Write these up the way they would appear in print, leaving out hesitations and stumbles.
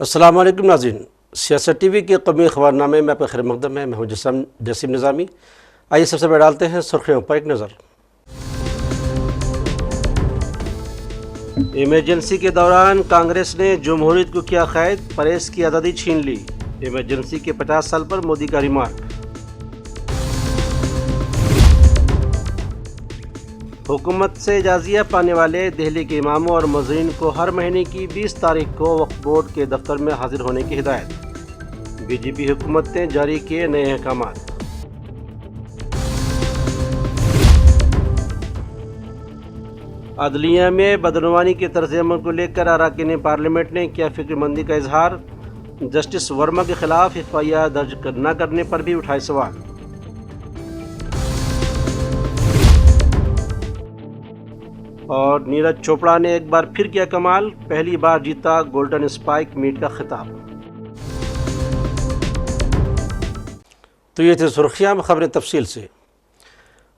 السلام علیکم ناظرین، سیاست ٹی وی کے قومی خبرنامے میں آپ کا خیر مقدم ہے۔ میں ہوں جسیم نظامی۔ آئیے سب سے پہلے ڈالتے ہیں سرخیوں پر ایک نظر۔ ایمرجنسی کے دوران کانگریس نے جمہوریت کو کیا قید، پریس کی آزادی چھین لی۔ ایمرجنسی کے 50 سال پر مودی کا ریمارک۔ حکومت سے اجازیہ پانے والے دہلی کے اماموں اور مؤذنین کو ہر مہینے کی 20 تاریخ کو وقف بورڈ کے دفتر میں حاضر ہونے کی ہدایت۔ بی جے پی حکومت نے جاری کیے نئے احکامات۔ عدلیہ میں بدعنوانی کے طرز عمل کو لے کر اراکین پارلیمنٹ نے کیا فکر مندی کا اظہار۔ جسٹس ورما کے خلاف FIR درج نہ کرنے پر بھی اٹھائے سوال۔ اور نیرج چوپڑا نے ایک بار پھر کیا کمال، پہلی بار جیتا گولڈن اسپائک میٹ کا خطاب۔ تو یہ تھے سرخیاں، خبریں تفصیل سے۔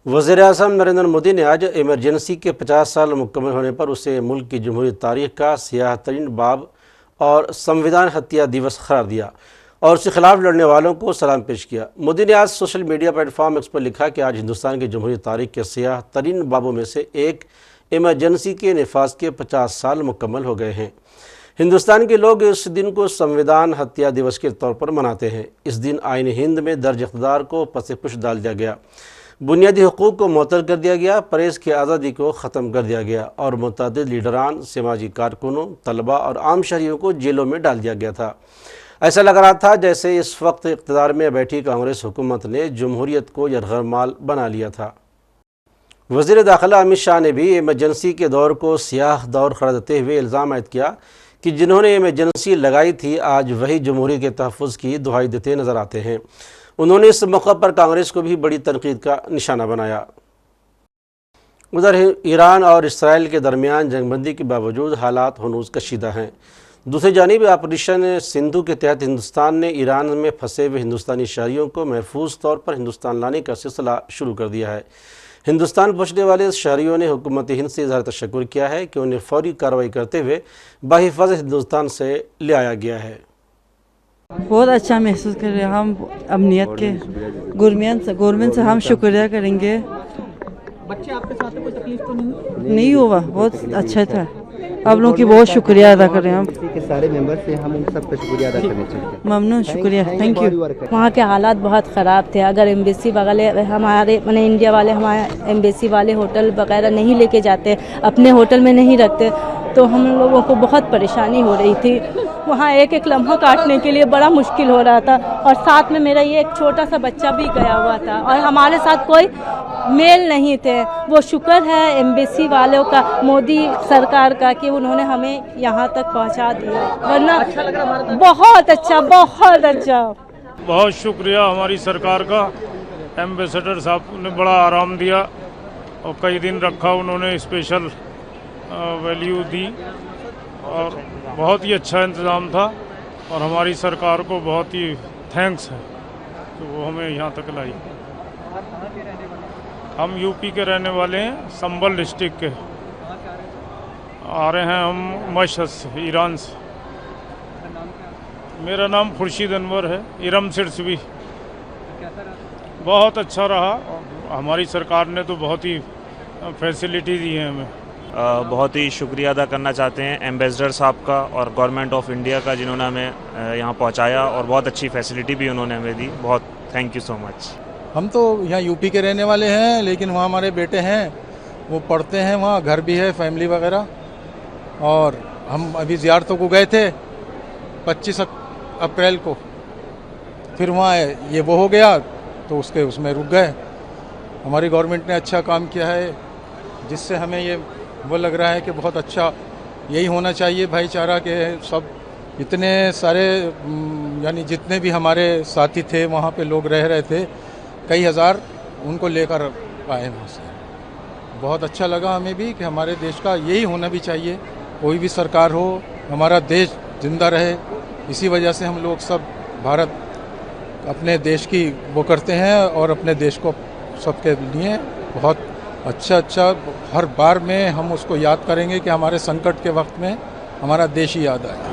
وزیر اعظم نریندر مودی نے آج ایمرجنسی کے 50 سال مکمل ہونے پر اسے ملک کی جمہوری تاریخ کا سیاہ ترین باب اور سمویدھان ہتیا دیوس قرار دیا اور اس کے خلاف لڑنے والوں کو سلام پیش کیا۔ مودی نے آج social media platform X پر لکھا کہ آج ہندوستان کی جمہوری تاریخ کے سیاہ ترین بابوں میں سے ایک ایمرجنسی کے نفاذ کے 50 سال مکمل ہو گئے ہیں۔ ہندوستان کے لوگ اس دن کو سمویدھان ہتیا دیوس کے طور پر مناتے ہیں۔ اس دن آئین ہند میں درج اقتدار کو پس پش ڈال دیا گیا، بنیادی حقوق کو معطل کر دیا گیا، پریس کی آزادی کو ختم کر دیا گیا اور متعدد لیڈران، سماجی کارکنوں، طلباء اور عام شہریوں کو جیلوں میں ڈال دیا گیا تھا۔ ایسا لگ رہا تھا جیسے اس وقت اقتدار میں بیٹھی کانگریس حکومت نے جمہوریت کو یرغمال بنا لیا تھا۔ وزیر داخلہ امت شاہ نے بھی ایمرجنسی کے دور کو سیاہ دور قرار دیتے ہوئے الزام عائد کیا کہ جنہوں نے ایمرجنسی لگائی تھی آج وہی جمہوریت کے تحفظ کی دہائی دیتے نظر آتے ہیں۔ انہوں نے اس موقع پر کانگریس کو بھی بڑی تنقید کا نشانہ بنایا۔ ادھر ایران اور اسرائیل کے درمیان جنگ بندی کے باوجود حالات ہنوز کشیدہ ہیں۔ دوسری جانب آپریشن سندھو کے تحت ہندوستان نے ایران میں پھنسے ہوئے ہندوستانی شہریوں کو محفوظ طور پر ہندوستان لانے کا سلسلہ شروع کر دیا ہے۔ ہندوستان پہنچنے والے شہریوں نے حکومت ہند سے اظہار تشکر کیا ہے کہ انہیں فوری کارروائی کرتے ہوئے بحفاظت ہندوستان سے لے آیا گیا ہے۔ بہت اچھا محسوس کر رہے ہیں ہم امنیت کے گورنمنٹ سے ہم شکریہ کریں گے۔ بچے آپ کے ساتھ کوئی تکلیف تو نہیں ہوا، بہت اچھا تھا۔ آپ لوگوں کی بہت شکریہ ادا کر رہے ہیں ہم۔ کے سارے ممبر سے ہم ان سب کا شکریہ ادا کرنا چاہتے ہیں۔ ممنون، شکریہ، تھینک یو۔ وہاں کے حالات بہت خراب تھے۔ اگر ایمبیسی والے ہمارے انڈیا والے ہمارے ایمبیسی والے ہوٹل وغیرہ نہیں لے کے جاتے، اپنے ہوٹل میں نہیں رکھتے تو ہم لوگوں کو بہت پریشانی ہو رہی تھی۔ وہاں ایک ایک لمحہ کاٹنے کے لیے بڑا مشکل ہو رہا تھا، اور ساتھ میں میرا یہ ایک چھوٹا سا بچہ بھی گیا ہوا تھا اور ہمارے ساتھ کوئی میل نہیں تھے۔ وہ شکر ہے ایمبیسی والوں کا، مودی سرکار کا، کہ انہوں نے ہمیں یہاں تک پہنچا دیا، ورنہ بہت اچھا، بہت اچھا۔ بہت شکریہ ہماری سرکار کا۔ ایمبیسڈر صاحب نے بڑا آرام دیا اور کئی دن رکھا، انہوں نے اسپیشل ویلیو دی اور بہت ہی اچھا انتظام تھا، اور ہماری سرکار کو بہت ہی تھینکس ہے کہ وہ ہمیں یہاں تک لائی۔ ہم یوپی کے رہنے والے ہیں، سنبل ڈسٹرکٹ کے، آ رہے ہیں ہم مشہد سے، ایران سے۔ میرا نام خورشید انور ہے، ارم سر سے بھی۔ بہت اچھا رہا، ہماری سرکار نے تو بہت ہی فیسلٹی دی ہیں ہمیں۔ بہت ہی شکریہ ادا کرنا چاہتے ہیں ایمبیسڈر صاحب کا اور گورنمنٹ آف انڈیا کا، جنہوں نے ہمیں یہاں پہنچایا اور بہت اچھی فیسلٹی بھی انہوں نے ہمیں دی۔ بہت تھینک یو سو مچ۔ ہم تو یہاں یوپی کے رہنے والے ہیں، لیکن وہاں ہمارے بیٹے ہیں، وہ پڑھتے ہیں، وہاں گھر بھی ہے، فیملی وغیرہ، اور ہم ابھی زیارتوں کو گئے تھے 25 اپریل کو، پھر وہاں یہ وہ ہو گیا تو اس میں رک گئے۔ ہماری گورنمنٹ نے اچھا کام کیا ہے، جس سے ہمیں یہ وہ لگ رہا ہے کہ بہت اچھا یہی ہونا چاہیے بھائی چارہ، کہ سب اتنے سارے یعنی جتنے بھی ہمارے ساتھی تھے وہاں پہ لوگ رہ رہے تھے، کئی ہزار ان کو لے کر آئے وہاں سے۔ بہت اچھا لگا ہمیں بھی کہ ہمارے دیش کا یہی ہونا بھی چاہیے، کوئی بھی سرکار ہو، ہمارا دیش زندہ رہے۔ اسی وجہ سے ہم لوگ سب بھارت اپنے دیش کی وہ کرتے ہیں، اور اپنے دیش کو سب کے لیے بہت اچھا ہر بار میں ہم اس کو یاد کریں گے کہ ہمارے سنکٹ کے وقت میں ہمارا دیش ہی یاد آئے۔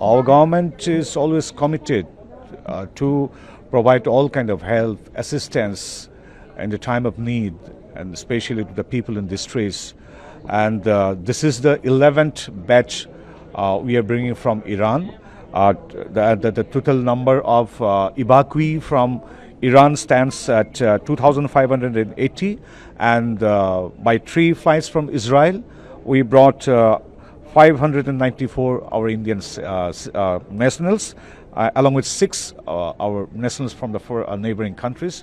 Our government is always committed to provide all kind of help, assistance in the time of need, and especially to the people in distress. And this is the 11th batch we are bringing from Iran. The total number of evacuees from Iran stands at 2,580, and by 3 flights from Israel, we brought 594 our Indian nationals, along with 6 our nationals from the 4 neighboring countries,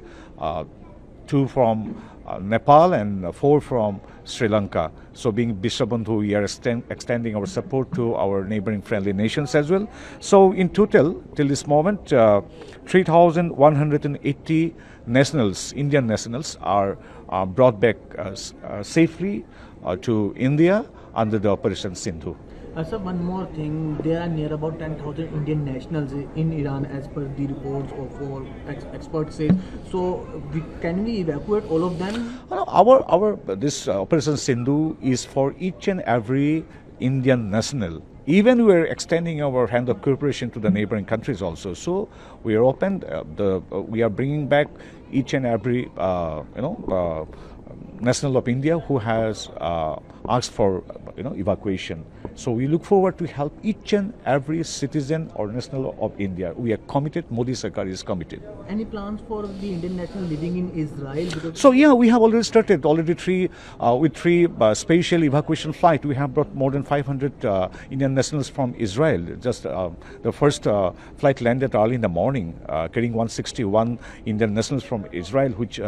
2 from Nepal and 4 from Sri Lanka. So being Bishabandhu, we are extending our support to our neighboring friendly nations as well. So in total, till this moment, 3,180 nationals, Indian nationals, are brought back safely to India under the Operation Sindhu. Sir, one more thing. There are near about 10,000 Indian nationals in Iran, as per the reports of all experts say. So, can we evacuate all of them? Our this Operation Sindhu is for each and every Indian national. Even we are extending our hand of cooperation to the neighboring countries also. So we are open. We are bringing back each and every national of India who has asked for evacuation. So we look forward to help each and every citizen or national of India. We are committed. Modi Sarkar is committed. Any plans for the Indian national living in Israel? So yeah, we have already started. Already with 3 special evacuation flight. We have brought more than 500 Indian nationals from Israel. Just the first flight landed early in the morning, carrying 161 Indian nationals from Israel, which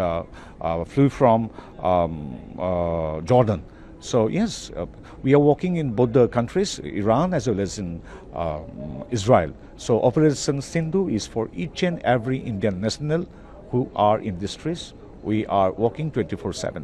flew from Jordan. So yes, we are working in both the countries, Iran as well as in Israel. So Operation Sindhu is for each and every Indian national who are in distress. We are working 24/7.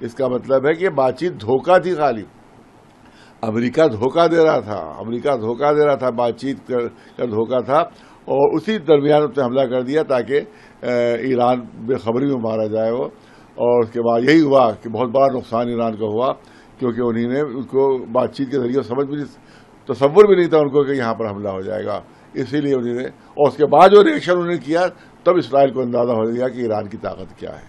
اس کا مطلب ہے کہ بات چیت دھوکہ تھی خالی. امریکہ دھوکہ دے رہا تھا, بات چیت کا دھوکہ تھا, اور اسی درمیان اس نے حملہ کر دیا تاکہ ایران بے خبری میں مارا جائے وہ. اور اس کے بعد یہی ہوا کہ بہت بڑا نقصان ایران کا ہوا, کیونکہ انہوں نے ان کو بات چیت کے ذریعے تصور بھی نہیں تھا ان کو کہ یہاں پر حملہ ہو جائے گا. اسی لیے انہوں نے, اور اس کے بعد جو ریئیکشن انہوں نے کیا, تب اسرائیل کو اندازہ ہو گیا کہ ایران کی طاقت کیا ہے.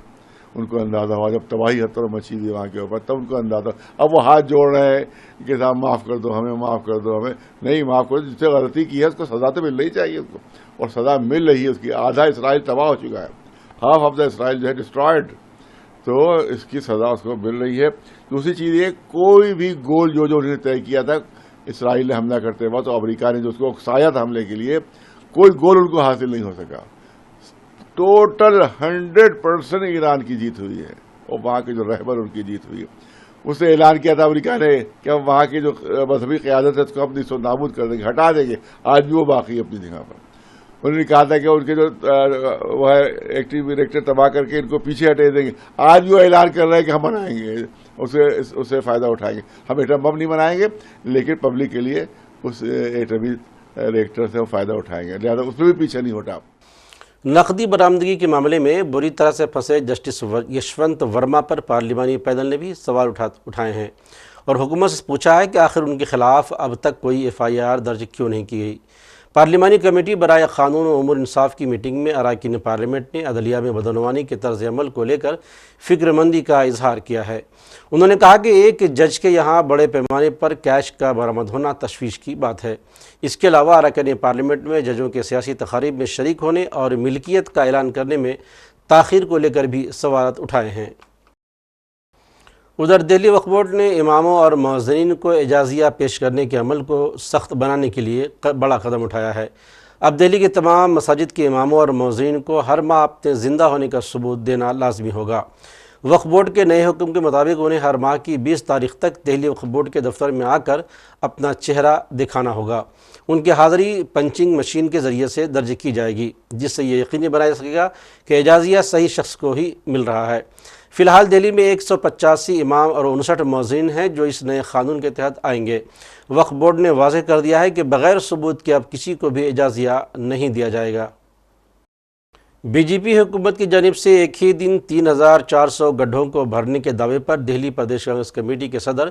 ان کو اندازہ ہوا جب تباہی حتر مچی ہوئی وہاں کے اوپر, تب ان کو اندازہ. اب وہ ہاتھ جوڑ رہے ہیں کہ صاحب معاف کر دو ہمیں, معاف کر دو ہمیں. نہیں, معاف کر دو, جس سے غلطی کی ہے اس کو سزا تو ملنی چاہیے اس کو, اور سزا مل رہی ہے اس کی. آدھا اسرائیل تباہ ہو چکا ہے, ہاف آف دا اسرائیل جو ہے ڈسٹرائڈ, تو اس کی سزا اس کو مل رہی ہے. دوسری چیز یہ, کوئی بھی گول جو انہوں نے طے کیا تھا اسرائیل نے حملہ کرتے وقت, تو امریکہ نے جو اس کو اکسایا تھا حملے کے لیے, کوئی گول ان کو حاصل نہیں ہو سکا. ٹوٹل 100% ایران کی جیت ہوئی ہے, اور وہاں کے جو رہبر ان کی جیت ہوئی ہے. اس نے اعلان کیا تھا امریکہ نے کہ ہم وہاں کی جو مذہبی قیادت ہے اس کو اپنی سو نابود کر دیں گے, ہٹا دیں گے. آج بھی وہ باقی ہے اپنی جگہ پر. انہوں نے کہا تھا کہ ان کے جو وہ ہے ایکٹیو ریکٹر تباہ کر کے ان کو پیچھے ہٹے دیں گے. آج بھی وہ اعلان کر رہے ہیں کہ ہم بنائیں گے, اسے فائدہ اٹھائیں گے. ہم ایٹم بم نہیں بنائیں گے, لیکن پبلک کے لیے اس ایٹمی ریکٹر سے وہ فائدہ اٹھائیں گے, لہٰذا اس میں بھی پیچھے نہیں ہٹا. نقدی برآمدگی کے معاملے میں بری طرح سے پھنسے جسٹس یشونت ورما پر پارلیمانی پیدل نے بھی سوال اٹھائے ہیں, اور حکومت سے پوچھا ہے کہ آخر ان کے خلاف اب تک کوئی FIR درج کیوں نہیں کی گئی. پارلیمانی کمیٹی برائے قانون و امور انصاف کی میٹنگ میں اراکین پارلیمنٹ نے عدلیہ میں بدعنوانی کے طرز عمل کو لے کر فکر مندی کا اظہار کیا ہے. انہوں نے کہا کہ ایک جج کے یہاں بڑے پیمانے پر کیش کا برآمد ہونا تشویش کی بات ہے. اس کے علاوہ اراکین پارلیمنٹ میں ججوں کے سیاسی تقاریب میں شریک ہونے اور ملکیت کا اعلان کرنے میں تاخیر کو لے کر بھی سوالات اٹھائے ہیں. ادھر دہلی وقف بورڈ نے اماموں اور مؤذنین کو اجازیہ پیش کرنے کے عمل کو سخت بنانے کے لیے بڑا قدم اٹھایا ہے. اب دہلی کے تمام مساجد کے اماموں اور مؤذنین کو ہر ماہ اپنے زندہ ہونے کا ثبوت دینا لازمی ہوگا. وقف بورڈ کے نئے حکم کے مطابق انہیں ہر ماہ کی 20 تاریخ تک دہلی وقف بورڈ کے دفتر میں آ کر اپنا چہرہ دکھانا ہوگا. ان کی حاضری پنچنگ مشین کے ذریعے سے درج کی جائے گی, جس سے یہ یقینی بنایا جا سکے گا کہ اجازیہ صحیح شخص کو ہی مل رہا ہے. فی الحال دہلی میں 185 امام اور 59 مؤذنین ہیں جو اس نئے قانون کے تحت آئیں گے. وقف بورڈ نے واضح کر دیا ہے کہ بغیر ثبوت کے اب کسی کو بھی اجازیہ نہیں دیا جائے گا. BJP حکومت کی جانب سے ایک ہی دن 3400 گڈھوں کو بھرنے کے دعوے پر دہلی پردیش کانگریس کمیٹی کے صدر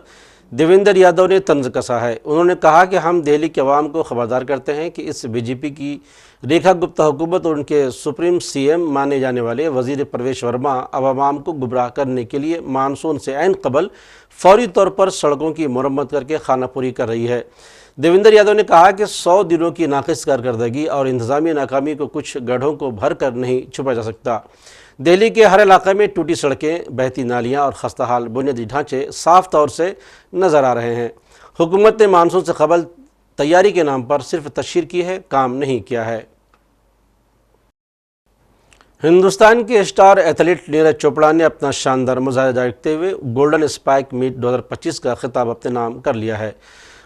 دیویندر یادو نے طنز کسا ہے. انہوں نے کہا کہ ہم دہلی کے عوام کو خبردار کرتے ہیں کہ اس BJP کی ریکھا گپتا حکومت اور ان کے سپریم CM مانے جانے والے وزیر پرویش ورما اب عوام کو گمراہ کرنے کے لیے مانسون سے عین قبل فوری طور پر سڑکوں کی مرمت کر کے خانہ پوری کر رہی ہے. دیویندر یادو نے کہا کہ 100 دنوں کی ناقص کارکردگی اور انتظامی ناکامی کو کچھ گڑھوں کو بھر کر نہیں چھپا جا سکتا. دہلی کے ہر علاقے میں ٹوٹی سڑکیں, بہتی نالیاں اور خستہ حال بنیادی ڈھانچے صاف طور سے نظر آ رہے ہیں. حکومت نے مانسون سے قبل تیاری کے نام پر صرف تشہیر کی ہے, کام نہیں کیا ہے. ہندوستان کے اسٹار ایتھلیٹ نیرج چوپڑا نے اپنا شاندار مظاہرہ جاری رکھتے ہوئے گولڈن اسپائک میٹ 2025 کا خطاب اپنے نام کر لیا ہے.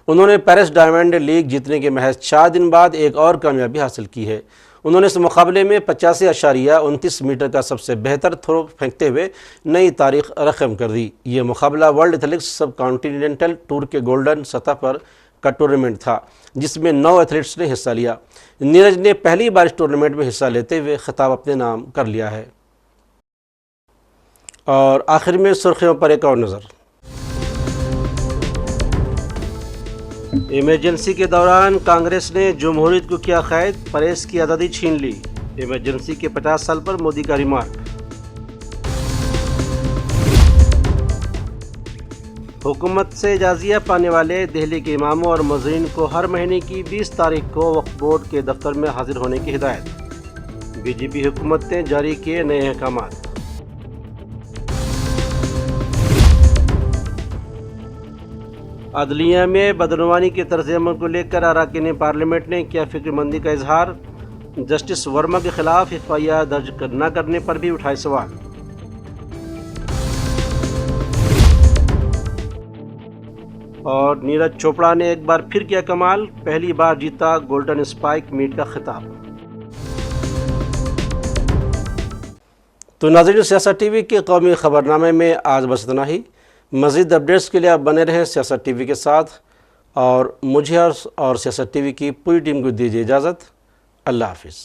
انہوں نے پیرس ڈائمنڈ لیگ جیتنے کے محض 4 دن بعد ایک اور کامیابی حاصل کی ہے. انہوں نے اس مقابلے میں 85.29 میٹر کا سب سے بہتر تھرو پھینکتے ہوئے نئی تاریخ رقم کر دی. یہ مقابلہ ورلڈ ایتھلیٹکس سب کانٹیننٹل ٹور کے گولڈن سطح پر کا ٹورنامنٹ تھا, جس میں 9 ایتھلیٹس نے حصہ لیا. نیرج نے پہلی بار اس ٹورنامنٹ میں حصہ لیتے ہوئے خطاب اپنے نام کر لیا ہے. اور آخر میں سرخیوں پر ایک اور نظر. ایمرجنسی کے دوران کانگریس نے جمہوریت کو کیا قید, پریس کی آزادی چھین لی. ایمرجنسی کے 50 سال پر مودی کا ریمارک. حکومت سے اجازیہ پانے والے دہلی کے اماموں اور مؤذنین کو ہر مہینے کی 20 تاریخ کو وقف بورڈ کے دفتر میں حاضر ہونے کی ہدایت. BJP حکومت نے جاری کیے نئے احکامات. عدلیہ میں بدعنوانی کے طرز عمل کو لے کر اراکین پارلیمنٹ نے کیا فکر مندی کا اظہار. جسٹس ورما کے خلاف FIR درج نہ کرنے پر بھی اٹھائے سوال. اور نیرج چوپڑا نے ایک بار پھر کیا کمال, پہلی بار جیتا گولڈن اسپائک میٹ کا خطاب. تو ناظرین، سیاست ٹی وی کے قومی خبرنامے میں آج بس اتنا ہی۔ مزید اپڈیٹس کے لیے آپ بنے رہیں سیاست ٹی وی کے ساتھ، اور مجھے اور سیاست ٹی وی کی پوری ٹیم کو دیجیے اجازت۔ اللہ حافظ۔